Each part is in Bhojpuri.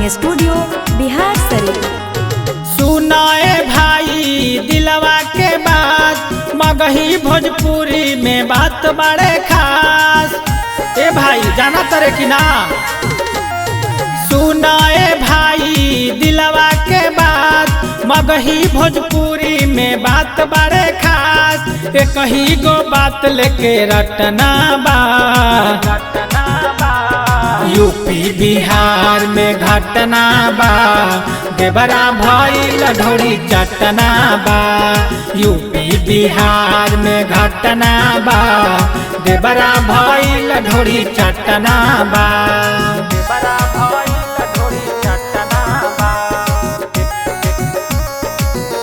Recording studio Bihar Sharif. सुनाए भाई दिलवा के बात मगही भोजपुरी में बात बड़े खास। ए भाई जाना तरे कि ना। सुनाए भाई दिलवा के बात मगही भोजपुरी में बात बड़े खास। एक ही गो बात लेके रटना बा यूपी बिहार में घटना बा देवरा भइल ढोरी चटना बा। यूपी बिहार में घटना बा देवरा भइल ढोरी चटना बा। देवरा भइल ढोरी चटना बा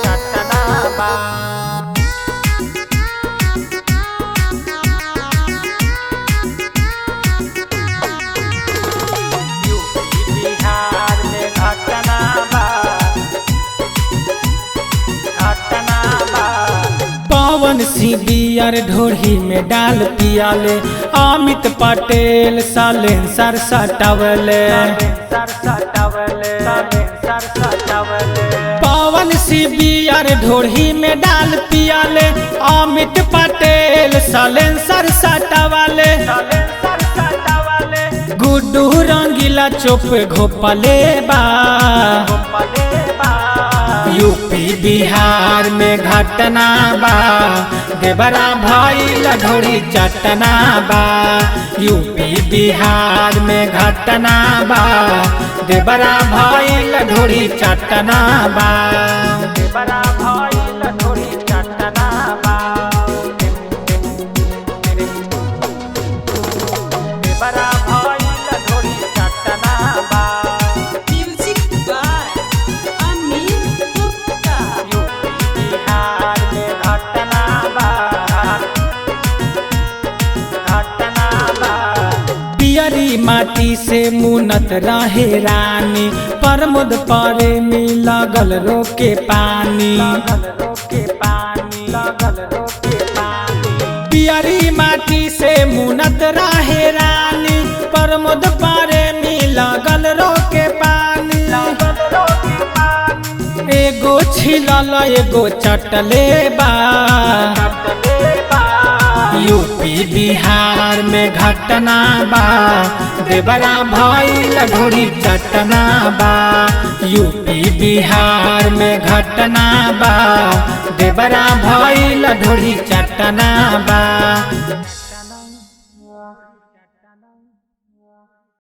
चटना बा। पवन सिंह बियर ढोरी में डाल पियाले अमित पटेल सालेंसर सटावले। पवन सिंह बियर ढोरी में डाल पियाले अमित पटेल सालेंसर सटावले। गुड्डू रंगीला चोप घोपले बा यूपी बिहार में घटना बा देवरा भइल ढोरी चटना बा। यूपी बिहार में घटना बा देवरा भइल ढोरी चटना बा। देवरा भइल ढोरी चटना बा देवरा भइल ढोरी चटना बा। पियरी माटी से मुनत रहे रानी प्रमोद प्रेमी लगल रोके पानी। पियरी माटी से मुनत रहे रानी प्रमोद प्रेमी लगल रोके पानी। एगो छिलल एगो चटले बा यूपी बिहार में घटना बा देवरा भइल ढोरी चटना बा। यूपी बिहार में घटना बा देवरा भइल ढोरी चटना बा।